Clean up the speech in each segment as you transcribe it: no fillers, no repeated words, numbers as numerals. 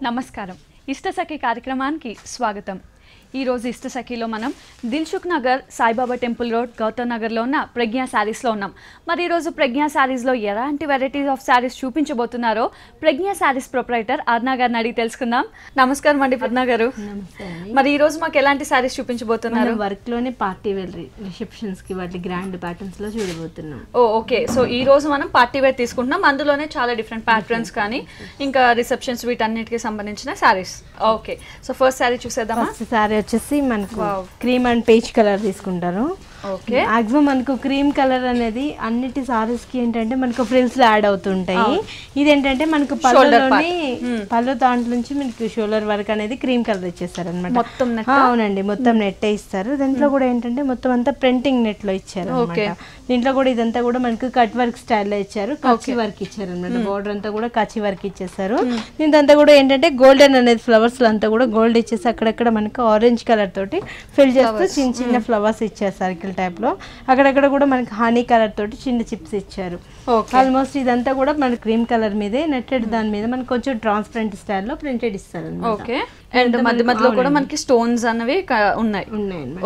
నమస్కారం. ఇష్టసఖి కార్యక్రమానికి స్వాగతం. ఈ రోజు ఇష్టసఖిలో మనం దిల్సుఖ్ నగర్ సాయిబాబా టెంపుల్ రోడ్ గౌతమ్ నగర్లో ఉన్న ప్రజ్ఞా శారీస్లో ఉన్నాం. మరి ఈరోజు ప్రజ్ఞా శారీస్లో ఎలాంటి వెరైటీస్ ఆఫ్ శారీస్ చూపించబోతున్నారో ప్రజ్ఞా శారీస్ ప్రొప్రైటర్ అర్నా గారిని అడిగి తెలుసుకుందాం. నమస్కారం అండి అర్నా గారు. మరి ఈ రోజు మాకు ఎలాంటి శారీస్ చూపించబోతున్నారు? వర్క్ లోనే పార్టీ వేర్ రిసెప్షన్స్ కి వాటి గ్రాండ్ ప్యాటర్న్స్ లో చూడబోతున్నాం. ఓకే, సో ఈ రోజు మనం పార్టీ వేర్ తీసుకుంటున్నాం. అందులోనే చాలా డిఫరెంట్ ప్యాటర్న్స్ కానీ ఇంకా రిసెప్షన్స్ వీటన్నిటికి సంబంధించిన saris. Okay, so first sari చూసేద్దామా? శారీ వచ్చేసి మనకు క్రీమ్ అండ్ పీచ్ కలర్ తీసుకుంటారు. ఓకే, మాక్సిమం మనకు క్రీమ్ కలర్ అనేది అన్నిటి సారీస్ కి ఏంటంటే మనకు ఫ్రిల్స్ లో యాడ్ అవుతుంటాయి. ఇదేంటంటే మనకు పళ్ళు దాంట్లో నుంచి మనకి షోల్డర్ వర్క్ అనేది క్రీమ్ కలర్ ఇచ్చేస్తారు అనమాట. అవునండి, మొత్తం నెట్ ఇస్తారు. దీంట్లో కూడా ఏంటంటే మొత్తం అంతా ప్రింటింగ్ నెట్ లో ఇచ్చారు అనమాట. దీంట్లో కూడా ఇదంతా కూడా మనకు కట్ వర్క్ స్టైల్ లో ఇచ్చారు, కచ్చి వర్క్ ఇచ్చారు అనమాట. బోర్డర్ అంతా కూడా కచ్చి వర్క్ ఇచ్చేసారు. దీంతో కూడా ఏంటంటే గోల్డెన్ అనేది ఫ్లవర్స్ అంతా కూడా గోల్డ్ ఇచ్చేసి అక్కడక్కడ మనకు ఆరెంజ్ కలర్ తోటి ఫిల్ చేస్తూ చిన్న చిన్న ఫ్లవర్స్ ఇచ్చారు సర్కిల్ టైప్ లో. అక్కడక్కడ కూడా మనకి హనీ కలర్ తోటి చిన్న చిప్స్ ఇచ్చారు. ఆల్మోస్ట్ ఇదంతా కూడా మన క్రీమ్ కలర్ మీదే నెట్టెడ్ దాని మీద మనకి కొంచెం ట్రాన్స్పరెంట్ స్టైల్లో ప్రింటెడ్ ఇస్తారు. ఓకే, అండ్ మధ్య మధ్యలో కూడా మనకి స్టోన్స్ అన్నవి ఉన్నాయి.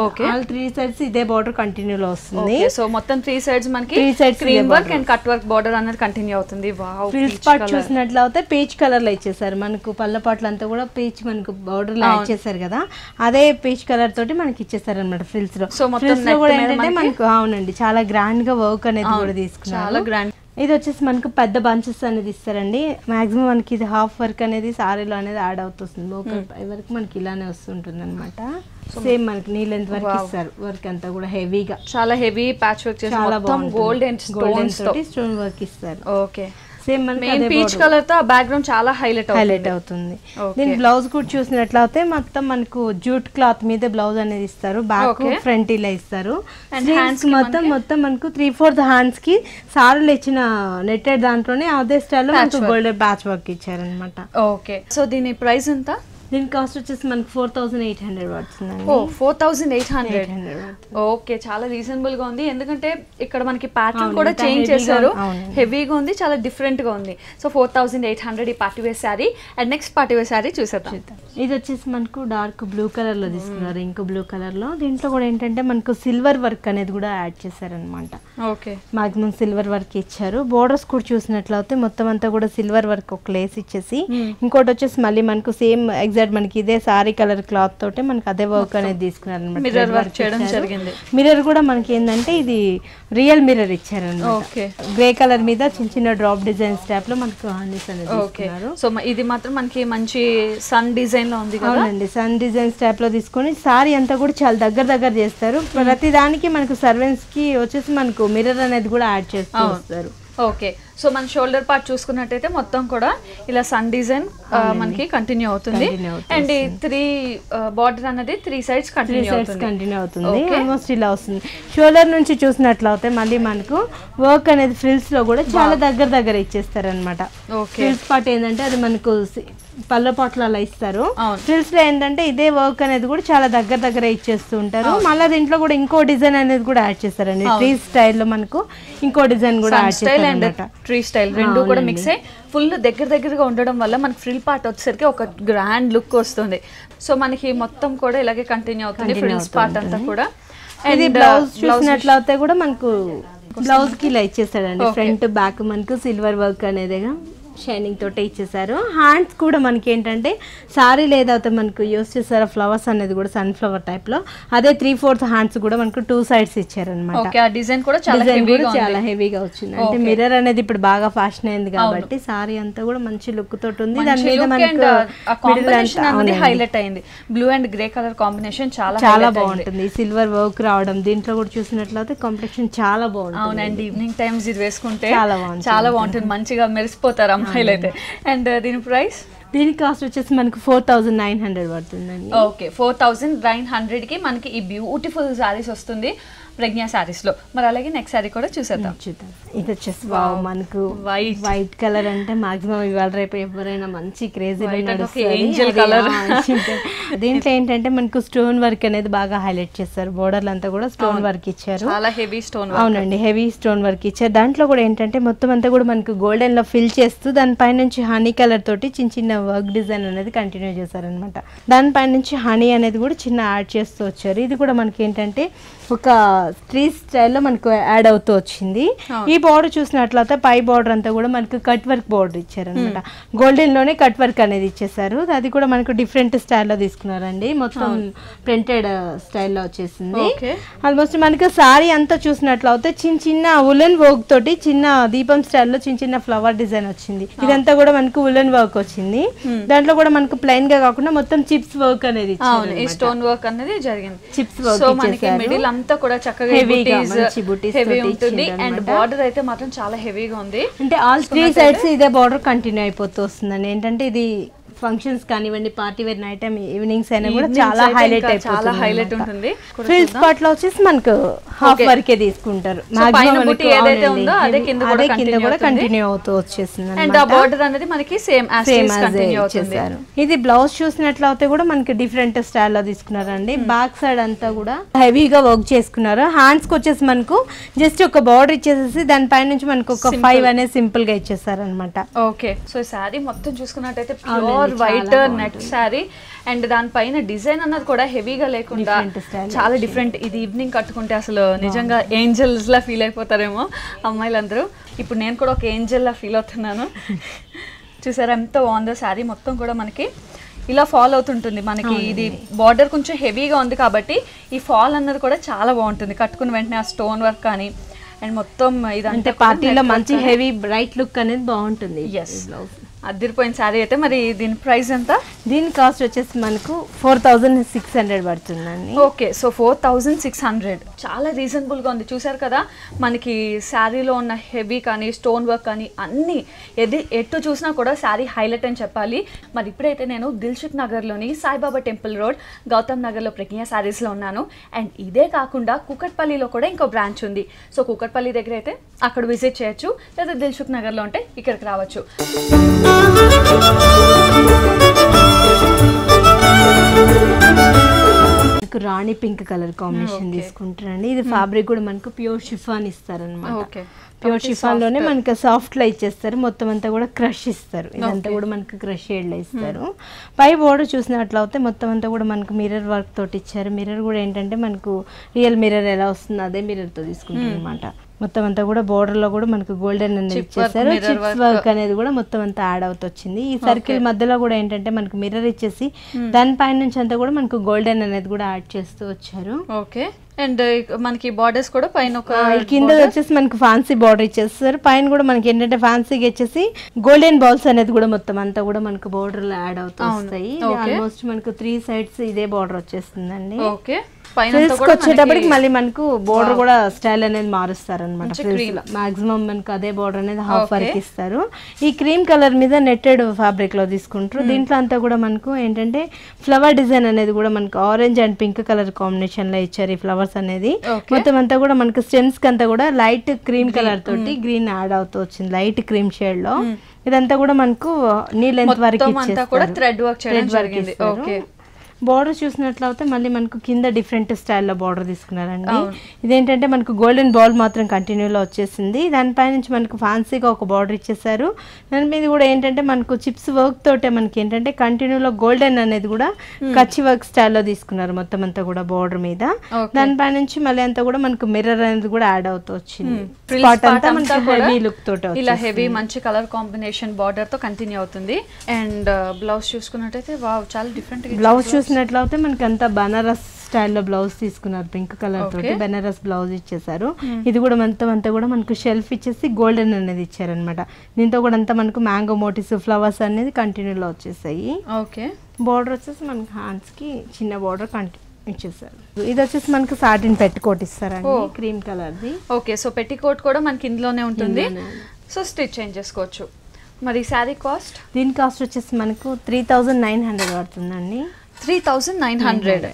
ఓకే, ఆల్ త్రీ సైడ్స్ ఇదే బోర్డర్ కంటిన్యూ లో వస్తుంది. సో మొత్తం త్రీ సైడ్స్ మనకి cream work and cut work border అనేది కంటిన్యూ అవుతుంది. వావ్, ఫ్రిల్స్ పార్ట్ చూసినట్లయితే పీచ్ కలర్ లో ఇచ్చేసారు. మనకు పళ్ళ పాటలు అంతా కూడా పీచ్ మనకు బోర్డర్ లో యాడ్ చేశారు కదా, అదే పీచ్ కలర్ తోటి మనకి ఇచ్చేసారు అనమాట ఫ్రిల్స్ లో. సో ఫ్రిల్స్ లో కూడా ఏంటంటే మనకు అవునండి చాలా గ్రాండ్ గా వర్క్ అనేది కూడా తీసుకున్నారు. చాలా గ్రాండ్. ఇది వచ్చేసి మనకు పెద్ద బంచెస్ అనేది ఇస్తారండి. మాక్సిమం మనకి ఇది హాఫ్ వర్క్ అనేది సారీలో అనేది యాడ్ అవుతుంది. వరకు మనకి ఇలానే వస్తుంటుంది అనమాట. సేమ్ మనకి నీ లెంత్ వరకు ఇస్తారు. వర్క్ అంతా కూడా హెవీగా చాలా హెవీ ప్యాచ్ వర్క్ చేసి చాలా బాగుంది. గోల్డ్ అండ్ స్టోన్ వర్క్ ఇస్తారు. ఓకే, సేమ్ మనకి పీచ్ కలర్ తో బ్యాక్గ్రౌండ్ చాలా హైలైట్ అవుతుంది. దీని బ్లౌజ్ కూడా చూసినట్లయితే మొత్తం మనకు జూట్ క్లాత్ మీద బ్లౌజ్ అనేది ఇస్తారు. బ్యాక్ ఫ్రంట్ ఇలా ఇస్తారు. హ్యాండ్స్ మొత్తం మనకు 3/4 హ్యాండ్స్ కి సారీలు ఇచ్చిన నెట్టెడ్ దాంట్లోనే అదే స్టైల్లో మనకు గోల్డెన్ ప్యాచ్ వర్క్ ఇచ్చారనమాట. ఓకే, సో దీని ప్రైస్ ఎంత? దీని కాస్ట్ వచ్చేసి మనకి 4800 పడుతుందండి. 4800. ఓకే, చాలా రీజనబుల్ గా ఉంది. ఎందుకంటే ఇక్కడ మనకి ప్యాటర్న్ కూడా చేంజ్ చేశారు. హెవీగా ఉంది, చాలా డిఫరెంట్ గా ఉంది. సో 4800 ఈ party wear sari. And next party wear sari చూసేద్దాం. ఇది వచ్చేసి మనకు డార్క్ బ్లూ కలర్ లో తీసుకున్నారు, ఇంకో బ్లూ కలర్ లో. దీంట్లో కూడా ఏంటంటే మనకు సిల్వర్ వర్క్ అనేది కూడా యాడ్ చేశారనమాట. ఓకే, మాక్సిమం సిల్వర్ వర్క్ ఇచ్చారు. బోర్డర్స్ కూడా చూసినట్లయితే మొత్తం అంతా కూడా సిల్వర్ వర్క్ ఒక లేస్ ఇచ్చేసి, ఇంకోటి వచ్చేసి మళ్ళీ మనకు సేమ్ ఎగ్జాక్ట్ మనకి ఇదే సారీ కలర్ క్లాత్ తోటే మనకి అదే వర్క్ అనేది తీసుకున్నారు అనమాట. మిర్రర్ వర్క్ చేయడం జరిగింది. మిర్రర్ కూడా మనకి ఏంటంటే ఇది రియల్ మిర్రర్ ఇచ్చారన్నమాట. గ్రే కలర్ మీద చిన్న చిన్న డ్రాప్ డిజైన్స్ టైప్ లో మనకు హార్నెస్ అనేది తీసుకున్నారు. సో ఇది మాత్రం మనకి మంచి సన్ డిజైన్ లో ఉంది కదా. అవునండి, సన్ డిజైన్స్ టైప్ లో తీసుకొని సారీ అంతా కూడా చాలా దగ్గర చేస్తారు. ప్రతి దానికి మనకు సర్వెంట్స్ కి వచ్చేసి మనకు మిర్రర్ అనేది కూడా యాడ్ చేస్తూ వస్తారు. ఓకే, సో మన షోల్డర్ పార్ట్ చూసుకున్నట్టయితే మొత్తం కూడా ఇలా సన్ డిజైన్ మనకి కంటిన్యూ అవుతుంది. అండ్ 3 బార్డర్ అనేది 3 సైడ్స్ కంటిన్యూ అవుతుంది. ఆల్మోస్ట్ ఇలా వస్తుంది. షోల్డర్ నుంచి చూసినట్లయితే మళ్ళీ మనకు వర్క్ అనేది ఫ్రిల్స్ లో కూడా చాలా దగ్గర ఇచ్చేస్తారు అనమాట. ఫ్రిల్స్ పార్ట్ ఏంటంటే అది మనకు పళ్ళ పాటలు అలా ఇస్తారు. ఫ్రిల్స్ లో ఏంటంటే ఇదే వర్క్ అనేది కూడా చాలా దగ్గర ఇచ్చేస్తూ ఉంటారు. మళ్ళీ దీంట్లో కూడా ఇంకో డిజైన్ అనేది కూడా యాడ్ చేస్తారండి. ట్రీ స్టైల్ లో మనకు ఇంకో డిజైన్ కూడా యాడ్ చేస్తారు. ట్రీ స్టైల్ రెండు కూడా మిక్స్ అయ్యి ఫుల్ దగ్గరగా ఉండడం వల్ల మనకి ఫ్రిల్ పార్ట్ వచ్చేసరికి ఒక గ్రాండ్ లుక్ వస్తుంది. సో మనకి మొత్తం కూడా ఇలాగే కంటిన్యూ అవుతుంది ఫ్రిల్స్ పార్ట్ అంతా కూడా. ఇది బ్లౌజ్ చూసినట్లయితే కూడా మనకు బ్లౌజ్ కి ఇలా ఇచ్చేస్తాడండి. ఫ్రంట్ బ్యాక్ మనకు సిల్వర్ వర్క్ అనేది షైనింగ్ తోటే ఇచ్చేసారు. హ్యాండ్స్ కూడా మనకి ఏంటంటే సారీ లేదా మనకు యూస్ చేసారు ఫ్లవర్స్ అనేది కూడా సన్ఫ్లవర్ టైప్ లో అదే 3/4 హ్యాండ్స్ కూడా మనకు 2 సైడ్స్ ఇచ్చారనమాట. డిజైన్ కూడా చాలా హెవీగా వచ్చింది. అంటే మిర్రర్ అనేది ఇప్పుడు బాగా ఫ్యాషన్ అయింది కాబట్టి సారీ అంతా కూడా మంచి లుక్ తోటి ఉంది. దాని మీద మనకు హైలైట్ అయింది. Blue and grey colour combination చాలా బాగుంటుంది. సిల్వర్ వర్క్ రావడం దీంట్లో కూడా చూసినట్లయితే కాంప్లెక్షన్ చాలా బాగుంటుంది. అవునండి, ఈవినింగ్ టైమ్స్ ఇది వేసుకుంటే చాలా బాగుంటుంది, మంచిగా మెరిసిపోతారు అమ్మాయిలైతే. అండ్ దీని ప్రైస్? దీని కాస్ట్ వచ్చేసి మనకు 4900 పడుతుందండి. ఓకే, 4900 కి మనకి ఈ బ్యూటిఫుల్ సారీస్ వస్తుంది. ప్రజ్ఞా సారీస్ లో. మరి అలాగే నెక్స్ట్ సారీ కూడా చూసేద్దాం. ఇది వచ్చేసి వావ్ మనకు వైట్ కలర్ అంటే మాక్సిమం ఇవాళ రేపు ఎవరైనా మంచి క్రేజీ ఏంజెల్ కలర్. దీంట్లో ఏంటంటే మనకు స్టోన్ వర్క్ అనేది బాగా హైలైట్ చేస్తారు. బోర్డర్లు అంతా కూడా స్టోన్ వర్క్ ఇచ్చారు, చాలా హెవీ స్టోన్. అవునండి, హెవీ స్టోన్ వర్క్ ఇచ్చారు. దాంట్లో కూడా ఏంటంటే మొత్తం అంతా కూడా మనకు గోల్డెన్ లో ఫిల్ చేస్తూ దానిపై నుంచి హనీ కలర్ తోటి చిన్న చిన్న వర్క్ డిజైన్ అనేది కంటిన్యూ చేశారనమాట. దానిపై నుంచి హనీ అనేది కూడా చిన్న యాడ్ చేస్తూ వచ్చారు. ఇది కూడా మనకి ఏంటంటే ఒక స్ట్రీట్ స్టైల్లో మనకు యాడ్ అవుతూ వచ్చింది. ఈ బార్డర్ చూసినట్లయితే పై బార్డర్ అంతా కూడా మనకు కట్ వర్క్ బార్డర్ ఇచ్చారనమాట. గోల్డెన్ లోనే కట్ వర్క్ అనేది ఇచ్చేసారు. అది కూడా మనకు డిఫరెంట్ స్టైల్లో తీసుకున్నారండి. మొత్తం ప్రింటెడ్ స్టైల్లో వచ్చేసింది. ఆల్మోస్ట్ మనకు సారీ అంతా చూసినట్లయితే చిన్న చిన్న ఉలెన్ వర్క్ తోటి చిన్న దీపం స్టైల్లో చిన్న చిన్న ఫ్లవర్ డిజైన్ వచ్చింది. ఇదంతా కూడా మనకు ఉలెన్ వర్క్ వచ్చింది. దాంట్లో కూడా మనకు ప్లెయిన్ గా కాకుండా మొత్తం చిప్స్ వర్క్ అనేది స్టోన్ వర్క్ అనేది జరిగింది. చిప్స్ వర్క్ మిడిల్ అంతా కూడా చక్కగా హెవీ ఉంటుంది. అండ్ బార్డర్ అయితే మాత్రం చాలా హెవీగా ఉంది. అంటే ఆల్ త్రీ సైడ్స్ ఇదే బార్డర్ కంటిన్యూ అయిపోతూ వస్తుందండి. ఏంటంటే ఇది ఫంక్షన్స్ కానివ్వండి, party wear night time evenings అయినా కూడా చాలా హైలైట్ ఉంటుంది. ఫ్రిల్స్ పార్ట్ లో వచ్చేసి మనకు హాఫ్ వరకే తీసుకుంటారు. అదే కింద కూడా కంటిన్యూ అవుతూ వచ్చేసింది. ఇది బ్లౌజ్ చూసినట్లయితే కూడా మనకి డిఫరెంట్ స్టైల్ లో తీసుకున్నారండి. బ్యాక్ సైడ్ అంతా కూడా హెవీగా వర్క్ చేసుకున్నారు. హ్యాండ్స్ కి వచ్చేసి మనకు జస్ట్ ఒక బార్డర్ ఇచ్చేసేసి దానిపై నుంచి మనకు ఒక 5 అనేది సింపుల్ గా ఇచ్చేసారు అనమాట. ఓకే, సో సారీ మొత్తం చూసుకున్నట్టయితే pure white net sorry and దానిపైన డిజైన్ అన్నది కూడా హెవీగా లేకుండా చాలా డిఫరెంట్. ఇది ఈవినింగ్ కట్టుకుంటే అసలు నిజంగా ఏంజల్స్ లా ఫీల్ అయిపోతారేమో అమ్మాయిలందరూ. ఇప్పుడు నేను కూడా ఒక ఏంజల్ లా ఫీల్ అవుతున్నాను. చూసారా ఎంత బాగుందో సారీ మొత్తం కూడా మనకి ఇలా ఫాల్ అవుతుంటుంది. మనకి ఇది బార్డర్ కొంచెం హెవీగా ఉంది కాబట్టి ఈ ఫాల్ అన్నది కూడా చాలా బాగుంటుంది. కట్టుకున్న వెంటనే ఆ స్టోన్ వర్క్ కానీ అండ్ మొత్తం ఇదంటే పార్టీలో మంచి హెవీ బ్రైట్ లుక్ అనేది బాగుంటుంది. అదిరిపోయిన సారీ అయితే. మరి దీని ప్రైస్ ఎంత? దీని కాస్ట్ వచ్చేసి మనకు 4600 పడుతుందండి. ఓకే, సో 4600 చాలా రీజనబుల్ గా ఉంది. చూసారు కదా మనకి శారీలో ఉన్న హెవీ కానీ స్టోన్ వర్క్ కానీ అన్ని ఎటు చూసినా కూడా శారీ హైలైట్ అని చెప్పాలి. మరి ఇప్పుడైతే నేను దిల్సుఖ్ నగర్లోని సాయిబాబా టెంపుల్ రోడ్ గౌతమ్ నగర్లో ప్రజ్ఞా శారీస్లో ఉన్నాను. అండ్ ఇదే కాకుండా కూకట్పల్లిలో కూడా ఇంకో బ్రాంచ్ ఉంది. సో కూకట్పల్లి దగ్గర అయితే అక్కడ విజిట్ చేయొచ్చు, లేదా దిల్సుఖ్ నగర్లో ఉంటే ఇక్కడికి రావచ్చు. రాణి పింక్ కలర్ కాంబినేషన్ తీసుకుంటారండి. ఇది ఫ్యాబ్రిక్ కూడా మనకు ప్యూర్ షిఫాన్ ఇస్తారనమాట. ప్యూర్ షిఫాన్ లోనే మనకి సాఫ్ట్ లో ఇచ్చేస్తారు. మొత్తం అంతా కూడా క్రష్ ఇస్తారు. ఇదంతా కూడా మనకు క్రష్ షేడ్ లో ఇస్తారు. పై బోర్డర్ చూసినట్లయితే మొత్తం అంతా కూడా మనకు మిర్రర్ వర్క్ తోటి ఇచ్చారు. మిర్రర్ కూడా ఏంటంటే మనకు రియల్ మిర్రర్ ఎలా వస్తుందో అదే మిర్రర్ తో తీసుకుంటారు అనమాట. మొత్తం అంతా కూడా బోర్డర్ లో కూడా మనకు గోల్డెన్ అనేది ఇచ్చేసారు. చిప్స్ వర్క్ అనేది కూడా మొత్తం అంతా యాడ్ అవుతూ వచ్చింది. ఈ సర్కిల్ మధ్యలో కూడా ఏంటంటే మనకు మిర్రర్ ఇచ్చేసి దానిపైన నుంచి అంతా కూడా మనకు గోల్డెన్ అనేది కూడా యాడ్ చేస్తూ వచ్చారు. ఓకే, అండ్ మనకి బార్డర్స్ కూడా పైన ఒక కింద వచ్చేసి మనకి ఫ్యాన్సీ బార్డర్ ఇచ్చేస్తారు. పైన కూడా మనకి ఏంటంటే ఫ్యాన్సీగా ఇచ్చేసి గోల్డెన్ బాల్స్ అనేది కూడా మొత్తం అంతా కూడా మనకు బార్డర్ లో యాడ్ అవుతూ వస్తాయి. ఆల్మోస్ట్ మనకు 3 సైడ్స్ ఇదే బార్డర్ వచ్చేస్తుందండి. ఓకే, వచ్చేటప్పటికి మళ్ళీ మనకు బోర్డర్ కూడా స్టైల్ అనేది మారుస్తారు అనమాట. మాక్సిమం మనకు అదే బోర్డర్ అనేది హాఫ్ వర్క్ ఇస్తారు. ఈ క్రీమ్ కలర్ మీద నెట్టెడ్ ఫ్యాబ్రిక్ లో తీసుకుంటారు. దీంట్లో అంతా కూడా మనకు ఏంటంటే ఫ్లవర్ డిజైన్ అనేది కూడా మనకు orange and pink colour combination లో ఇచ్చారు. ఈ ఫ్లవర్స్ అనేది మొత్తం అంతా కూడా మనకు స్టెమ్స్ కి అంతా కూడా లైట్ క్రీమ్ కలర్ తోటి గ్రీన్ యాడ్ అవుతూ వచ్చింది, లైట్ క్రీమ్ షేడ్ లో. ఇదంతా కూడా మనకు నీ లెంత్ వరకు ఇచ్చేస్తారు. బార్డర్ చూసినట్లయితే మళ్ళీ మనకు కింద డిఫరెంట్ స్టైల్లో బార్డర్ తీసుకున్నారండి. ఇదేంటంటే మనకు గోల్డెన్ బాల్ మాత్రం కంటిన్యూలో వచ్చేసింది. దానిపై నుంచి మనకు ఫ్యాన్సీగా ఒక బార్డర్ ఇచ్చేసారు. దాని మీద కూడా ఏంటంటే మనకు చిప్స్ వర్క్ తోటే మనకి ఏంటంటే కంటిన్యూలో గోల్డెన్ అనేది కూడా కచ్చి వర్క్ స్టైల్లో తీసుకున్నారు మొత్తం అంతా కూడా బార్డర్ మీద. దానిపై నుంచి మళ్ళీ అంతా కూడా మనకు మిర్రర్ అనేది కూడా యాడ్ అవుతూ వచ్చింది. హెవీ లుక్ తోటి ఇలా హెవీ మంచి కలర్ కాంబినేషన్ బార్డర్ తో కంటిన్యూ అవుతుంది. అండ్ బ్లౌజ్ చూసుకున్నట్టయితే వావ్ చాలా డిఫరెంట్. బ్లౌజ్ చూసినట్లయితే మనకి అంతా బనారస్ స్టైల్లో బ్లౌజ్ తీసుకున్నారు. పింక్ కలర్ తోటి బనారస్ బ్లౌజ్ ఇచ్చేసారు. ఇది కూడా మొత్తం అంతా కూడా మనకు షెల్ఫ్ ఇచ్చేసి గోల్డెన్ అనేది ఇచ్చారనమాట. దీంతో కూడా అంతా మనకు మ్యాంగో మోటివ్స్ ఫ్లవర్స్ అనేది కంటిన్యూలో వచ్చేసాయి. ఓకే, బార్డర్ వచ్చేసి మనకి హ్యాండ్స్ కి చిన్న బార్డర్ ఇచ్చేసారు. ఇది వచ్చేసి మనకు సాటిన్ పెట్టికోట్ ఇస్తారండి cream colour the. Okay, so petticoat కూడా మనకి ఇందులోనే ఉంటుంది. సో స్టిచ్ చేంజ్ చేసుకోవచ్చు. మరి శారీ కాస్ట్? దీని కాస్ట్ వచ్చేసి మనకు 3900 పడుతుందండి. 3900.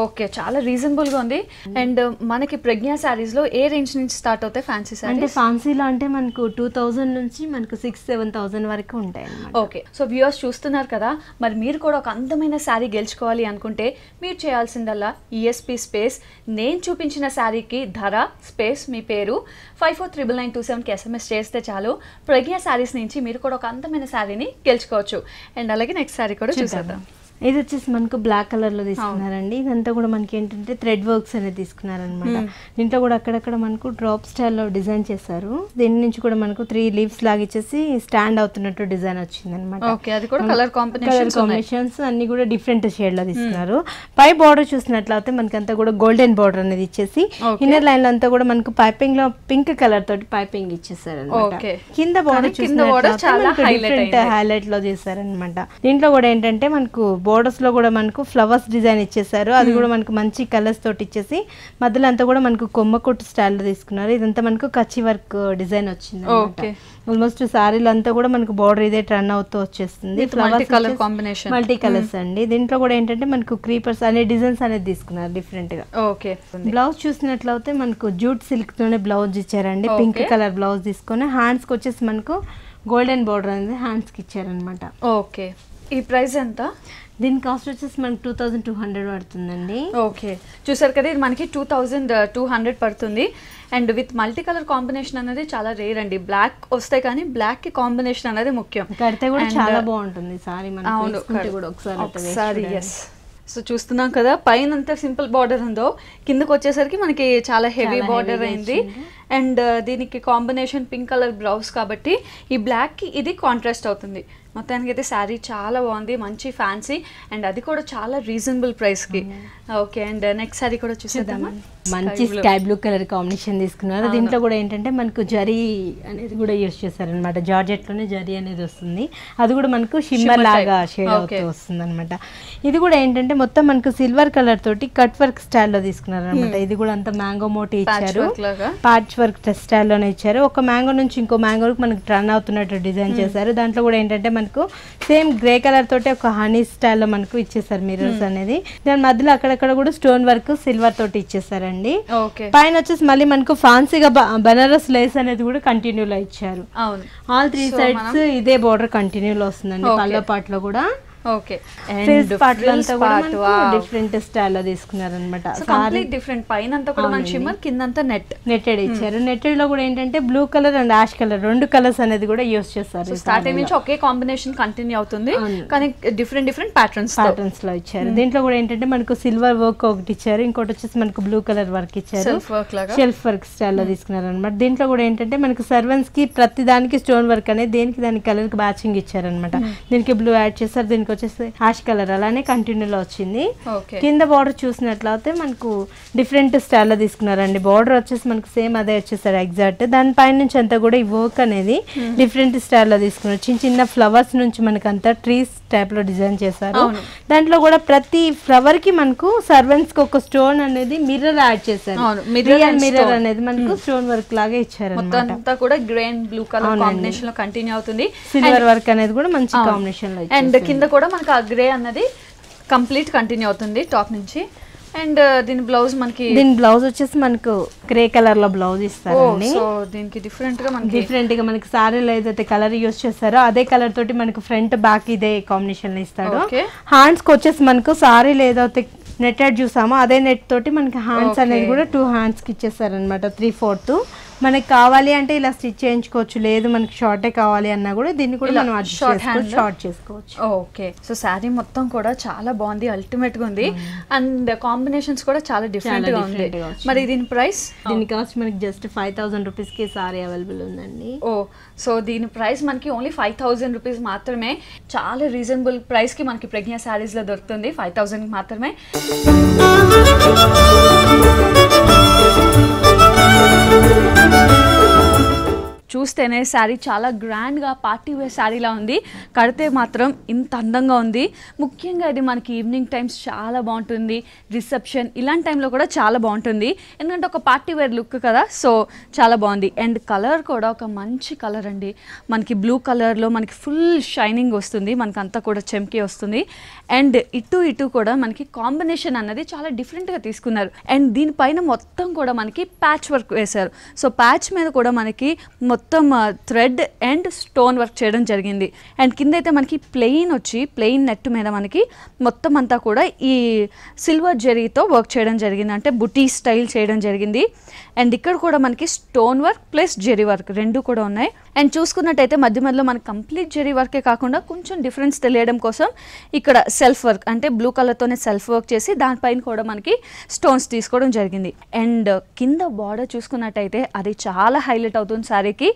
ఓకే, చాలా రీజనబుల్ గా ఉంది. అండ్ మనకి ప్రజ్ఞా సారీస్ లో ఏ రేంజ్ నుంచి స్టార్ట్ అవుతాయి ఫ్యాన్సీ అంటే సారీస్? ఫ్యాన్సీలో అంటే మనకు 2000 నుంచి మనకు 6,000-7,000 వరకు ఉంటాయి అన్నమాట. ఓకే, సో వ్యూవర్స్ చూస్తున్నారు కదా, మరి మీరు కూడా ఒక అందమైన శారీ గెలుచుకోవాలి అనుకుంటే మీరు చేయాల్సిందల్లా ఈఎస్పీ స్పేస్ నేను చూపించిన శారీకి ధర స్పేస్ మీ పేరు 549927కి SMS చేస్తే చాలు. ప్రజ్ఞా శారీస్ నుంచి మీరు కూడా ఒక అందమైన శారీని గెలుచుకోవచ్చు. అండ్ అలాగే నెక్స్ట్ శారీ కూడా చూసేద్దాం. ఇది వచ్చేసి మనకు బ్లాక్ కలర్ లో తీసుకున్నారండి. ఇదంతా కూడా మనకి ఏంటంటే థ్రెడ్ వర్క్స్ అనేది తీసుకున్నారనమాట. దీంట్లో కూడా అక్కడక్కడ మనకు డ్రాప్ స్టైల్లో డిజైన్ చేశారు. దీని నుంచి కూడా మనకు 3 లీవ్స్ లాగా ఇచ్చేసి స్టాండ్ అవుతున్నట్టు డిజైన్ వచ్చింది అనమాట. ఓకే, అది కూడా కలర్ కాంబినేషన్స్ అన్ని కూడా డిఫరెంట్ షేడ్ లో తీసుకున్నారు. పై బార్డర్ చూసినట్లయితే మనకి అంతా కూడా గోల్డెన్ బార్డర్ అనేది ఇచ్చేసి ఇన్నర్ లైన్ లో అంతా కూడా మనకు పైపింగ్ లో పింక్ కలర్ తోటి పైపింగ్ ఇచ్చేసారు అనమాట. కింద బార్డర్ చూసినట్లయితే హైలైట్ లో చేశారనమాట. దీంట్లో కూడా ఏంటంటే మనకు బోర్డర్స్ లో కూడా మనకు ఫ్లవర్స్ డిజైన్ ఇచ్చేసారు. అది కూడా మనకు మంచి కలర్స్ తోటి ఇచ్చేసి మధ్యలో అంతా కూడా మనకు కొమ్మ కొట్టు స్టైల్ లో తీసుకున్నారు. ఇదంతా మనకు కచ్చి వర్క్ డిజైన్ వచ్చింది. ఆల్మోస్ట్ సారీలు అంతా కూడా మనకు బోర్డర్ ఇదే టర్న్ అవుతూ వచ్చేస్తుంది. మల్టీ కలర్స్ అండి. దీంట్లో కూడా ఏంటంటే మనకు క్రీపర్స్ అనే డిజైన్స్ అనేది తీసుకున్నారు డిఫరెంట్ గా. ఓకే, బ్లౌజ్ చూసినట్లయితే మనకు జూట్ సిల్క్ తోనే బ్లౌజ్ ఇచ్చారండి. పింక్ కలర్ బ్లౌజ్ తీసుకొని హ్యాండ్స్ కి వచ్చేసి మనకు గోల్డెన్ బోర్డర్ అనేది హ్యాండ్స్ కి ఇచ్చారనమాట. ఓకే, ఈ ప్రైస్ ఎంత? దీని కాస్ట్ వచ్చేసి మనకి 2200 పడుతుందండి. ఓకే, చూసారు కదా, ఇది మనకి 2200 పడుతుంది. And with multi colour combination అనేది చాలా రేర్ అండి. బ్లాక్ వస్తాయి కానీ బ్లాక్ కి కాంబినేషన్ అనేది ముఖ్యం. కడితే కూడా చాలా బాగుంటుంది సారీ. ఒకసారి ఎస్. సో చూస్తున్నాం కదా, పైన అంతా సింపుల్ బార్డర్ ఉందో కిందకి వచ్చేసరికి మనకి చాలా హెవీ బార్డర్ అయింది. అండ్ దీనికి కాంబినేషన్ పింక్ కలర్ బ్లౌజ్ కాబట్టి ఈ బ్లాక్ కి ఇది కాంట్రాస్ట్ అవుతుంది. మొత్తానికి అయితే శారీ చాలా బాగుంది, మంచి ఫ్యాన్సీ, అండ్ అది కూడా చాలా రీజనబుల్ ప్రైస్ కి. ఓకే, అండ్ నెక్స్ట్ శారీ కూడా చూసేద్దామా. మంచి స్కై బ్లూ కలర్ కాంబినేషన్ తీసుకున్నారు. దీంట్లో కూడా ఏంటంటే మనకు జరీ అనేది కూడా యూస్ చేశారనమాట. జార్జెట్ లోనే జరీ అనేది వస్తుంది. అది కూడా మనకు షిమ్మర్ లాగా షేడ్ అవుతూ వస్తుంది అనమాట. ఇది కూడా ఏంటంటే మొత్తం మనకు సిల్వర్ కలర్ తోటి కట్ వర్క్ స్టైల్లో తీసుకున్నారు అనమాట. ఇది కూడా అంత మ్యాంగో మోటి ఇచ్చారు, పార్చ్ వర్క్ స్టైల్లోనే ఇచ్చారు. ఒక మ్యాంగో నుంచి ఇంకో మ్యాంగోకి మనకు టర్న్ అవుతున్నట్టు డిజైన్ చేశారు. దాంట్లో కూడా ఏంటంటే మనకు సేమ్ గ్రే కలర్ తోటి ఒక హనీ స్టైల్లో మనకు ఇచ్చేసారు మిర్రర్స్ అనేది. దాని మధ్యలో అక్కడక్కడ కూడా స్టోన్ వర్క్ సిల్వర్ తోటి ఇచ్చేసారండి. పైన వచ్చేసి మళ్ళీ మనకు ఫాన్సీగా బనారస్ లేస్ అనేది కూడా కంటిన్యూ లో ఇచ్చారు. ఆల్ 3 సైడ్స్ ఇదే బోర్డర్ కంటిన్యూ లో వస్తుందండి. పళ్ళ పాటలో కూడా ఓకే, డిఫరెంట్ స్టైల్ లో తీసుకున్నారు అనమాట. డిఫరెంట్ పైన అంతా కూడా మన షిమ్మర్, కిందంతా నెట్టెడ్ ఇచ్చారు. నెట్టెడ్ లో కూడా ఏంటంటే blue colour and ash colour 2 colours అనేది కూడా యూస్ చేస్తారు. స్టార్టింగ్ నుంచి ఒకే కాంబినేషన్ కంటిన్యూ అవుతుంది కానీ డిఫరెంట్ ప్యాటర్న్స్ లో ఇచ్చారు. దీంట్లో కూడా ఏంటంటే మనకు సిల్వర్ వర్క్ ఒకటి ఇచ్చారు, ఇంకోటి వచ్చేసి మనకు బ్లూ కలర్ వర్క్ ఇచ్చారు. షెల్ఫ్ వర్క్ స్టైల్ లో తీసుకున్నారు అనమాట. దీంట్లో కూడా ఏంటంటే మనకు సర్వెంట్స్ కి ప్రతి దానికి స్టోన్ వర్క్ అనేది దేనికి దానికి కలర్ కి మ్యాచింగ్ ఇచ్చారు అనమాట. దీనికి బ్లూ యాడ్ చేస్తారు, దీనికి వచ్చేసి యాష్ కలర్ అలానే కంటిన్యూలో వచ్చింది. కింద బార్డర్ చూసినట్లయితే మనకు డిఫరెంట్ స్టైల్లో తీసుకున్నారండి. బార్డర్ వచ్చేసి మనకు సేమ్ అదే వచ్చేసారు ఎగ్జాక్ట్. దాని పైన నుంచి అంతా కూడా ఈ వర్క్ అనేది డిఫరెంట్ స్టైల్లో తీసుకున్నారు. చిన్న చిన్న ఫ్లవర్స్ నుంచి మనకు అంతా ట్రీస్ టైప్ లో డిజైన్ చేశారు. దాంట్లో కూడా ప్రతి ఫ్లవర్ కి మనకు సర్వెంట్స్ కి ఒక స్టోన్ అనేది మిర్రర్ యాడ్ చేశారు. మిర్రర్ అనేది మనకు స్టోన్ వర్క్ లాగా ఇచ్చారు. బ్లూ కలర్ కాంబినేషన్ లో కంటిన్యూ అవుతుంది. సిల్వర్ వర్క్ అనేది కూడా మంచి కాంబినేషన్ లో, అండ్ కింద కూడా మనకు ఆ గ్రే అన్నది కంప్లీట్ కంటిన్యూ అవుతుంది టాప్ నుంచి. అండ్ దీని బ్లౌజ్ వచ్చేసి మనకు గ్రే కలర్ లో బ్లౌజ్ ఇస్తారండి. సో దీనికి డిఫరెంట్ గా మనకి సారీలో ఏదైతే కలర్ యూస్ చేస్తారో అదే కలర్ తోటి మనకు ఫ్రంట్ బ్యాక్ ఇదే కాంబినేషన్ లో ఇస్తాడు. హ్యాండ్స్ కి వచ్చేసి మనకు సారీలో ఏదైతే నెట్టెడ్ చూసామో అదే నెట్ తోటి మనకి హ్యాండ్స్ అనేది కూడా 2 హ్యాండ్స్ కి ఇచ్చేస్తారు అనమాట. 3/4 మనకి కావాలి అంటే ఇలా స్టిచ్ చేయించుకోవచ్చు, లేదు మనకి షార్టే కావాలి అన్నా కూడా దీన్ని కూడా మనం షార్ట్ చేసుకోవచ్చు. ఓకే, సో శారీ మొత్తం కూడా చాలా బాగుంది, అల్టిమేట్ గా ఉంది. అండ్ కాంబినేషన్స్ కూడా చాలా డిఫరెంట్ గా ఉంది. మరి దీని ప్రైస్? దీని కాస్ట్ మనకి జస్ట్ 5000 రూపీస్ కి సారీ అవైలబుల్ ఉందండి. సో దీని ప్రైస్ మనకి ఓన్లీ 5000 రూపీస్ మాత్రమే. చాలా రీజనబుల్ ప్రైస్ కి మనకి ప్రజ్ఞా శారీస్ లో దొరుకుతుంది. 5000 మాత్రమే. చూస్తేనే శారీ చాలా గ్రాండ్గా పార్టీ వేర్ శారీలా ఉంది. కడితే మాత్రం ఇంత అందంగా ఉంది. ముఖ్యంగా ఇది మనకి ఈవినింగ్ టైమ్స్ చాలా బాగుంటుంది, రిసెప్షన్ ఇలాంటి టైంలో కూడా చాలా బాగుంటుంది. ఎందుకంటే ఒక పార్టీ వేర్ లుక్ కదా, సో చాలా బాగుంది. అండ్ కలర్ కూడా ఒక మంచి కలర్ అండి. మనకి బ్లూ కలర్లో మనకి ఫుల్ షైనింగ్ వస్తుంది, మనకి అంతా కూడా చెమ్కి వస్తుంది. అండ్ ఇటు కూడా మనకి కాంబినేషన్ అన్నది చాలా డిఫరెంట్గా తీసుకున్నారు. అండ్ దీనిపైన మొత్తం కూడా మనకి ప్యాచ్ వర్క్ వేశారు. సో ప్యాచ్ మీద కూడా మనకి మొత్తం థ్రెడ్ అండ్ స్టోన్ వర్క్ చేయడం జరిగింది. అండ్ కింద అయితే మనకి ప్లెయిన్ నెట్ మీద మనకి మొత్తం అంతా కూడా ఈ సిల్వర్ జెరీతో వర్క్ చేయడం జరిగింది, అంటే బుటీ స్టైల్ చేయడం జరిగింది. అండ్ ఇక్కడ కూడా మనకి stone work plus zari work రెండు కూడా ఉన్నాయి. అండ్ చూసుకున్నట్టయితే మధ్యలో మనకి కంప్లీట్ జెరీ వర్కే కాకుండా కొంచెం డిఫరెన్స్ తెలియడం కోసం ఇక్కడ సెల్ఫ్ వర్క్, అంటే బ్లూ కలర్తోనే సెల్ఫ్ వర్క్ చేసి దానిపైన కూడా మనకి స్టోన్స్ తీసుకోవడం జరిగింది. అండ్ కింద బార్డర్ చూసుకున్నట్టయితే అది చాలా హైలైట్ అవుతుంది శారీకి.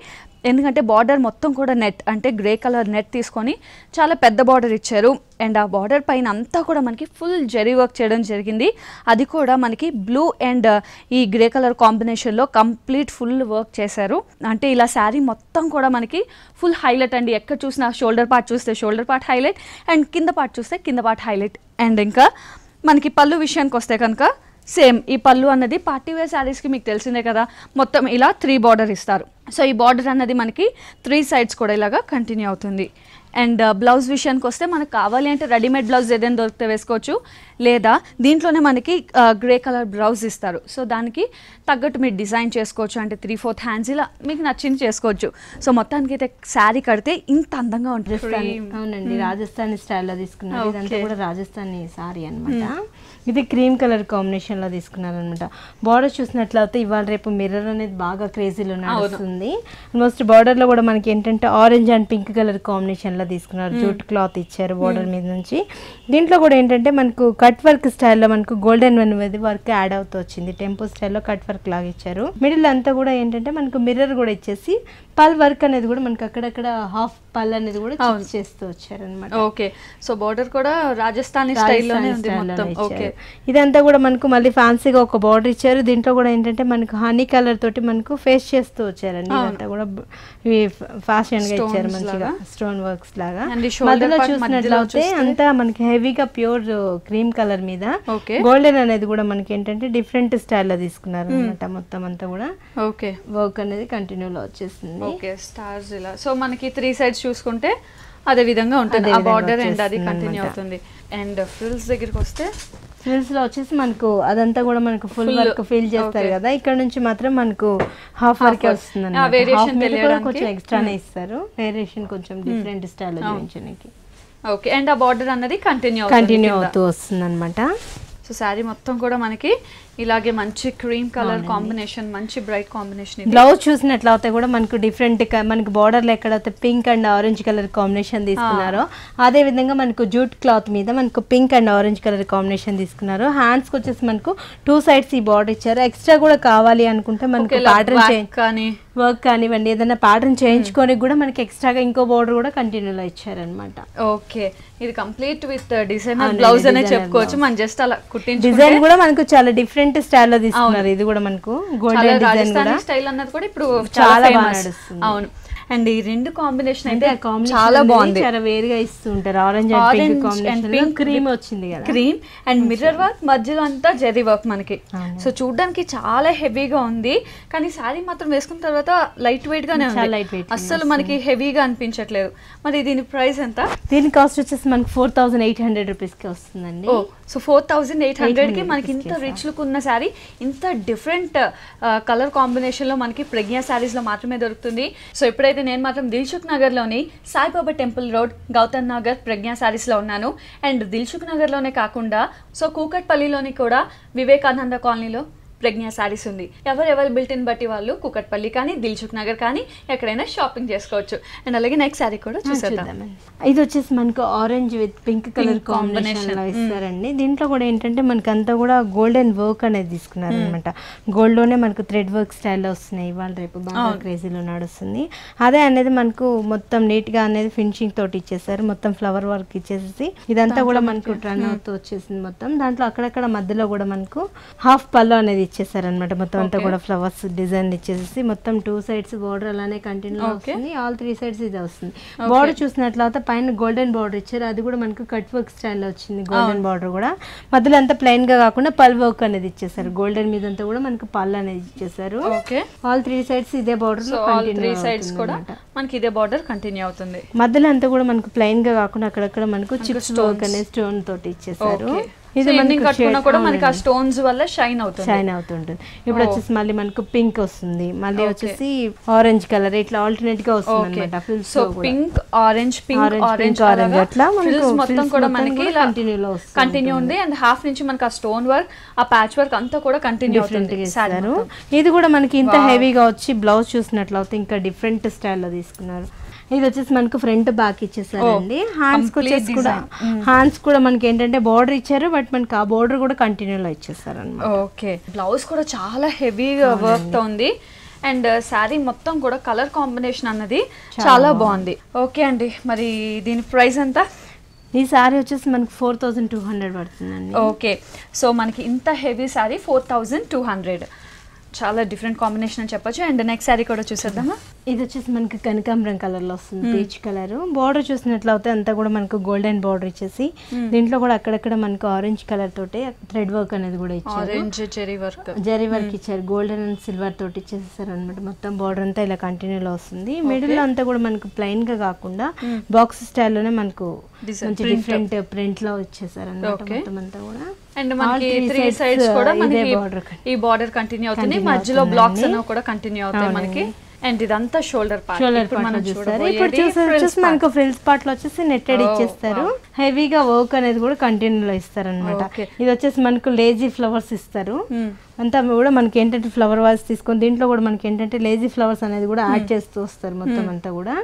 ఎందుకంటే బార్డర్ మొత్తం కూడా నెట్, అంటే గ్రే కలర్ నెట్ తీసుకొని చాలా పెద్ద బార్డర్ ఇచ్చారు. అండ్ ఆ బార్డర్ పైన అంతా కూడా మనకి ఫుల్ జెరీ వర్క్ చేయడం జరిగింది. అది కూడా మనకి బ్లూ అండ్ ఈ గ్రే కలర్ కాంబినేషన్లో కంప్లీట్ ఫుల్ వర్క్ చేశారు. అంటే ఇలా శారీ మొత్తం కూడా మనకి ఫుల్ హైలైట్ అండి. ఎక్కడ చూసినా షోల్డర్ పార్ట్ చూస్తే షోల్డర్ పార్ట్ హైలైట్, అండ్ కింద పార్ట్ చూస్తే కింద పార్ట్ హైలైట్. అండ్ ఇంకా మనకి పళ్ళు విషయానికి వస్తే కనుక సేమ్ ఈ పళ్ళు అన్నది పార్టీ వేర్ శారీస్కి మీకు తెలిసిందే కదా, మొత్తం ఇలా 3 బార్డర్ ఇస్తారు. సో ఈ బార్డర్ అన్నది మనకి 3 సైడ్స్ కూడా ఇలాగా కంటిన్యూ అవుతుంది. అండ్ బ్లౌజ్ విషయానికి వస్తే మనకు కావాలి అంటే రెడీమేడ్ బ్లౌజ్ ఏదైనా దొరికితే వేసుకోవచ్చు, లేదా దీంట్లోనే మనకి గ్రే కలర్ బ్లౌజ్ ఇస్తారు. సో దానికి తగ్గట్టు మీరు డిజైన్ చేసుకోవచ్చు, అంటే 3/4 హ్యాండ్స్ ఇలా మీకు నచ్చింది చేసుకోవచ్చు. సో మొత్తానికి అయితే శారీ కడితే ఇంత అందంగా ఉంటుంది. అవునండి, రాజస్థానీ స్టైల్లో తీసుకున్నారు. ఇదంతా కూడా రాజస్థానీ సారీ అనమాట. ఇది క్రీమ్ కలర్ కాంబినేషన్లో తీసుకున్నారు అనమాట. బార్డర్ చూసినట్లయితే ఇవాళ రేపు మిర్రర్ అనేది బాగా క్రేజీలో నడుస్తుంది. ఆల్మోస్ట్ బార్డర్లో కూడా మనకి ఏంటంటే ఆరెంజ్ అండ్ పింక్ కలర్ కాంబినేషన్లో తీసుకున్నారు. జూట్ క్లాత్ ఇచ్చారు బార్డర్ మీద నుంచి. దీంట్లో కూడా ఏంటంటే మనకు కట్ వర్క్ స్టైల్లో మనకు గోల్డెన్ వర్క్ యాడ్ అవుతూ వచ్చింది. టెంపో స్టైల్లో కట్ వర్క్ లాగా ఇచ్చారు. మిడిల్ అంతా కూడా ఏంటంటే మనకు మిర్రర్ కూడా ఇచ్చేసి పల్ వర్క్ అనేది కూడా మనకి అక్కడక్కడ హాఫ్ పల్ అనేది కూడా చేస్తూ వచ్చారు అనమాట. ఓకే, సో బార్డర్ కూడా రాజస్థానీ స్టైల్లోనే ఉంది మొత్తం. ఓకే, ఇదంతా కూడా మనకు మళ్ళీ ఫ్యాన్సీగా ఒక బార్డర్ ఇచ్చారు. దీంట్లో కూడా ఏంటంటే మనకు హనీ కలర్ తోటి మనకు ఫేస్ చేస్తూ వచ్చారండి. ఇదంతా కూడా ఫ్యాషన్ గా ఇచ్చారు, మంచిగా స్టోన్ వర్క్స్ లాగా. మధ్యలో చూసినట్లయితే అంతా మనకి హెవీగా ప్యూర్ క్రీమ్ కలర్ మీద గోల్డెన్ అనేది కూడా మనకి ఏంటంటే డిఫరెంట్ స్టైల్లో తీసుకున్నారు అనమాట. మొత్తం అంతా కూడా ఓకే వర్క్ అనేది కంటిన్యూలో వచ్చేసింది. ఓకే, స్టార్స్ ఇలా. సో మనకి 3 సైడ్స్ చూసుకుంటే అదే విధంగా ఉంటుంది ఆ బార్డర్, అండ్ అది కంటిన్యూ అవుతుంది. అండ్ ఫ్రిల్స్ దగ్గరికి వస్తే ఫ్రిల్స్ లో వచ్చేసి మనకు అదంతా కూడా మనకు ఫుల్ వర్క్ ఫిల్ చేస్తారు కదా, ఇక్కడ నుంచి మాత్రం మనకు హాఫ్ వర్క్ వస్తుంది అన్నమాట. కొంచెం ఎక్స్ట్రానే ఇస్తారు, వేరియేషన్ కొంచెం డిఫరెంట్ స్టైల్ చూపించడానికి. ఓకే, అండ్ ఆ బార్డర్ అన్నది కంటిన్యూ అవుతూ వస్తుంది అనమాట. సో శారీ మొత్తం కూడా మనకి ఇలాగే మంచి క్రీమ్ కలర్ కాంబినేషన్, మంచి బ్రైట్ కాంబినేషన్. బ్లౌజ్ చూసినట్లయితే కూడా మనకు డిఫరెంట్ మనకి బార్డర్ లో ఎక్కడైతే pink and orange colour combination తీసుకున్నారో అదే విధంగా మనకు జూట్ క్లాత్ మీద మనకు pink and orange colour combination తీసుకున్నారు. హ్యాండ్స్ కి వచ్చేసి మనకు 2 సైడ్స్ ఈ బార్డర్ ఇచ్చారు. ఎక్స్ట్రా కూడా కావాలి అనుకుంటే మనకు ప్యాటర్న్ కానీ వర్క్ కానివ్వండి, ఏదైనా ప్యాటర్న్ చేయించుకొని కూడా మనకి ఎక్స్ట్రాగా ఇంకో బార్డర్ కూడా కంటిన్యూలో ఇచ్చారనమాట. ఓకే, ఇది కంప్లీట్ విత్ డిజైనర్ బ్లౌజ్ అనే చెప్పుకోవచ్చు. మనం జస్ట్ అలా కుట్టించుకుంటే డిజైన్ కూడా మనకు చాలా డిఫరెంట్ స్టైల్లో తీసుకున్నారు. ఇది కూడా మనకు గోల్డెన్ డిజైన్ కూడా స్టైల్ అన్నది కూడా ఇప్పుడు చాలా బాగా నడుస్తుంది. అవును, అండ్ ఈ రెండు కాంబినేషన్ అయితే చాలా బాగుంది, చాలా వేరుగా ఇస్తుంటారు. ఆరెంజ్ అండ్ కాంబినేషన్ క్రీమ్ వచ్చింది కదా, క్రీమ్ అండ్ మిర్రర్ వర్క్, మధ్యలో అంతా జెరీ వర్క్ మనకి. సో చూడడానికి చాలా హెవీగా ఉంది, కానీ శారీ మాత్రం వేసుకున్న తర్వాత లైట్ వెయిట్ గానే ఉంది, అస్సలు మనకి హెవీగా అనిపించట్లేదు. మరి దీని ప్రైస్ ఎంత? దీని కాస్ట్ వచ్చేసి మనకి 4800 రూపీస్ కి వస్తుందండి. సో 4800 కి మనకి ఇంత రిచ్ లుక్ ఉన్న శారీ, ఇంత డిఫరెంట్ కలర్ కాంబినేషన్ లో మనకి ప్రజ్ఞా శారీస్ లో మాత్రమే దొరుకుతుంది. సో ఎప్పుడైతే నేను మాత్రం దిల్సుఖ్ నగర్లోని సాయిబాబా టెంపుల్ రోడ్, గౌతమ్ నగర్ ప్రజ్ఞా శారీస్లో ఉన్నాను. అండ్ దిల్సుఖ్ నగర్లోనే కాకుండా సో కూకట్పల్లిలోని కూడా వివేకానంద కాలనీలో ప్రజ్ఞా శారీస్ ఉంది. ఎవరు అవైలబిలిటీని బట్టి వాళ్ళు కూకట్పల్లి కానీ దిల్సుఖ్ నగర్ కానీ ఎక్కడైనా షాపింగ్ చేసుకోవచ్చు. అండ్ అలాగే నెక్స్ట్ శారీ కూడా చూసేద్దాం. ఇది వచ్చేసి మనకు orange with pink colour combination లో ఇస్తారండి. దీంట్లో కూడా ఏంటంటే మనకి అంతా కూడా గోల్డెన్ వర్క్ అనేది తీసుకున్నారు అనమాట. గోల్డ్ లోనే మనకు థ్రెడ్ వర్క్ స్టైల్లో వస్తున్నాయి. ఇవాళ రేపు బాగా క్రేజీలో నడుస్తుంది. అదే అనేది మనకు మొత్తం నీట్ గా అనేది ఫినిషింగ్ తోటి ఇచ్చేసారు. మొత్తం ఫ్లవర్ వర్క్ ఇచ్చేసి ఇదంతా కూడా మనకు టర్న్ అవుతూ వచ్చేసింది మొత్తం. దాంట్లో అక్కడక్కడ మధ్యలో కూడా మనకు హాఫ్ పళ్ళు అనేది ఇచ్చేసారనమాట. మొత్తం అంతా కూడా ఫ్లవర్స్ డిజైన్ ఇచ్చేసి మొత్తం 2 sides బోర్డర్ అలానే కంటిన్యూ అవుతుంది. ఆల్ 3 sides ఇది వస్తుంది. బోర్డర్ చూసినట్లయితే పైన గోల్డెన్ బోర్డర్ ఇచ్చారు, అది కూడా మనకు కట్ వర్క్ స్టైల్లో వచ్చింది. గోల్డెన్ బోర్డర్ కూడా మధ్యలో అంతా ప్లెయిన్ గా కాకుండా పల్ వర్క్ అనేది ఇచ్చేసారు. గోల్డెన్ మీద అంతా కూడా మనకు పల్ అనేది ఇచ్చేసారు. ఆల్ 3 sides ఇదే బోర్డర్ మనకి ఇదే బోర్డర్ కంటిన్యూ అవుతుంది. మధ్యలో అంతా కూడా మనకు ప్లెయిన్ గా కాకుండా అక్కడక్కడ మనకు చిప్స్ వర్క్ అనేది స్టోన్ తోటి ఇచ్చేసారు. ఇది కట్టుకున్నా కూడా మనకి ఆ స్టోన్స్ వల్ల షైన్ అవుతుంటుంది. ఇప్పుడు వచ్చేసి మళ్ళీ మనకు పింక్ వస్తుంది, మళ్ళీ వచ్చేసి ఆరెంజ్ కలర్, ఇట్లా ఆల్టర్నేట్ గా వస్తుంది అన్నమాట. సో పింక్ ఆరెంజ్ అట్లా మొత్తం కూడా మనకి కంటిన్యూ ఉంది. అండ్ హాఫ్ నుంచి మనకి ఆ స్టోన్ వర్క్, ఆ ప్యాచ్ వర్క్ అంతా కూడా కంటిన్యూ అవుతుంది. ఇది కూడా మనకి ఇంత హెవీగా వచ్చి బ్లౌజ్ చూసినట్లయితే ఇంకా డిఫరెంట్ స్టైల్లో తీసుకున్నారు. ఇది వచ్చేసి మనకు ఫ్రంట్ బ్యాక్ ఇచ్చేసారండి. హ్యాండ్స్ వచ్చేసి కూడా హ్యాండ్స్ కూడా మనకి ఏంటంటే బోర్డర్ ఇచ్చారు, బట్ మనకి ఆ బోర్డర్ కూడా కంటిన్యూలో ఇచ్చేసారు అన్నమాట. ఓకే, బ్లౌజ్ కూడా చాలా హెవీగా వర్క్ తో ఉంది. అండ్ శారీ మొత్తం కూడా కలర్ కాంబినేషన్ అన్నది చాలా బాగుంది. ఓకే అండి, మరి దీని ప్రైస్ ఎంత? ఈ శారీ వచ్చేసి మనకి 4200 పడుతుందండి. ఓకే, సో మనకి ఇంత హెవీ శారీ 4200, చాలా డిఫరెంట్ కాంబినేషన్ అని చెప్పొచ్చు. అండ్ నెక్స్ట్ శారీ కూడా చూసేద్దామా. ఇది వచ్చేసి మనకి కనకాంబరం కలర్ లో వస్తుంది, పీచ్ కలర్. బోర్డర్ చూసినట్లయితే అంతా కూడా మనకు గోల్డెన్ బోర్డర్ ఇచ్చేసి దీంట్లో కూడా అక్కడక్కడ మనకు ఆరెంజ్ కలర్ తోటి థ్రెడ్ వర్క్ అనేది కూడా ఇచ్చారు. ఆరెంజ్ జరీ వర్క్ ఇచ్చారు, గోల్డెన్ అండ్ సిల్వర్ తోటి ఇచ్చేసారు అనమాట. మొత్తం బోర్డర్ అంతా ఇలా కంటిన్యూలో వస్తుంది. మిడిల్ లో అంతా కూడా మనకు ప్లెయిన్ గా కాకుండా బాక్స్ స్టైల్లోనే మనకు మంచి డిఫరెంట్ ప్రింట్ లో ఇచ్చేసారు అనమాట మొత్తం అంతా కూడా. అండ్ మనకి 3 sides కూడా మనకి ఈ బార్డర్ కంటిన్యూ అవుతుంది, మధ్యలో బ్లాక్స్ అనేవి కూడా కంటిన్యూ అవుతాయి మనకి. అండ్ ఇదంతా షోల్డర్ పార్ట్ చూస్తారు. ఇప్పుడు చూసి మనకు ఫ్రిల్స్ పార్ట్ లో వచ్చేసి నెట్టెడ్ ఇచ్చేస్తారు. హెవీగా వర్క్ అనేది కూడా కంటిన్యూలో ఇస్తారు అనమాట. ఇది వచ్చేసి మనకు లేజీ ఫ్లవర్స్ ఇస్తారు. అంతా కూడా మనకి ఏంటంటే ఫ్లవర్ వాజ్ తీసుకొని దీంట్లో కూడా మనకి ఏంటంటే లేజీ ఫ్లవర్స్ అనేది కూడా యాడ్ చేస్తూ వస్తారు మొత్తం అంతా కూడా.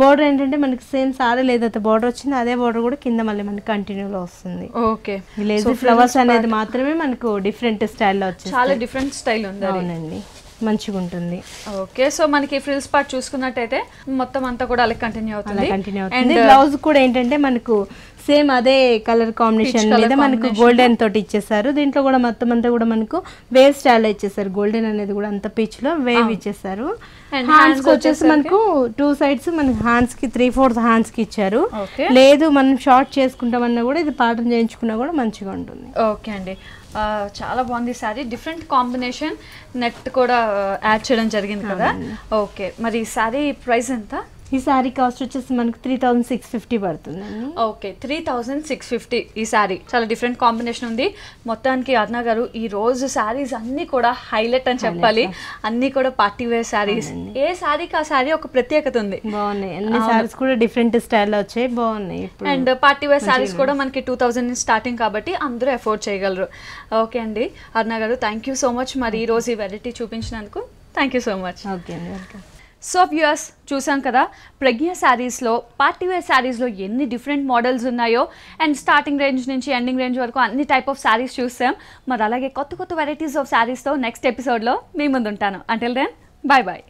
బోర్డర్ ఏంటంటే మనకి సేమ్ సారీ లేదైతే బోర్డర్ వచ్చింది, అదే బోర్డర్ కూడా కింద మళ్ళీ మనకి కంటిన్యూలో వస్తుంది. ఓకే, లేజీ ఫ్లవర్స్ అనేది మాత్రమే మనకు డిఫరెంట్ స్టైల్లో వచ్చింది. చాలా డిఫరెంట్ స్టైల్ ఉంది. అవునండి, మంచిగా ఉంటుంది. ఓకే, సో మనకి ఫ్రిల్స్ పార్ట్ చూసుకున్నట్టయితే మొత్తం అంతా కూడా అలా కంటిన్యూ అవుతుంది. బ్లౌజ్ కూడా ఏంటంటే మనకు సేమ్ అదే కలర్ కాంబినేషన్ మీద మనకు గోల్డెన్ తోటి ఇచ్చేసారు. దీంట్లో కూడా మొత్తం అంతా కూడా మనకు వేవ్ స్టైల్ ఇచ్చేసారు. గోల్డెన్ అనేది కూడా అంత పీచ్ లో వేవ్ ఇచ్చేసారు. హ్యాండ్స్ వచ్చేసి మనకు 2 sides మనకి హ్యాండ్స్ కి 3/4 హ్యాండ్స్ కి ఇచ్చారు. లేదు మనం షార్ట్ చేసుకుంటామన్నా కూడా ఇది ప్యాటర్న్ చేయించుకున్నా కూడా మంచిగా ఉంటుంది. ఓకే అండి, చాలా బాగుంది సారీ. డిఫరెంట్ కాంబినేషన్ నెట్ కూడా యాడ్ చేయడం జరిగింది కదా. ఓకే, మరి సారీ ప్రైస్ ఎంత? ఈ సారీ కాస్ట్ వచ్చేసి మనకు 3650 పడుతుంది. ఓకే, 3650 ఈ సారీ. చాలా డిఫరెంట్ కాంబినేషన్ ఉంది. మొత్తానికి అరుణ గారు ఈ రోజు సారీస్ అన్ని కూడా హైలైట్ అని చెప్పాలి. అన్ని కూడా పార్టీ వేర్ సారీస్. ఏ సారీకి ఆ సారీ ఒక ప్రత్యేకత ఉంది. బాగున్నాయి, అన్ని సారీస్ కూడా డిఫరెంట్ స్టైల్లో వచ్చాయి, బాగున్నాయి. అండ్ పార్టీ వేర్ సారీస్ కూడా మనకి 2000 స్టార్టింగ్ కాబట్టి అందరూ అఫోర్డ్ చేయగలరు. ఓకే అండి అరుణ గారు, థ్యాంక్ యూ సో మచ్. మరి ఈ రోజు ఈ వెరైటీ చూపించినందుకు thank you so much. Okay అండి, వెల్కమ్. సో వ్యూయర్స్, చూసాం కదా ప్రజ్ఞ శారీస్లో పార్టీవేర్ శారీస్లో ఎన్ని డిఫరెంట్ మోడల్స్ ఉన్నాయో. అండ్ స్టార్టింగ్ రేంజ్ నుంచి ఎండింగ్ రేంజ్ వరకు అన్ని టైప్ ఆఫ్ శారీస్ చూసాం. మరి అలాగే కొత్త కొత్త వెరైటీస్ ఆఫ్ శారీస్తో నెక్స్ట్ ఎపిసోడ్లో మీ ముందు ఉంటాను. Until then, bye bye.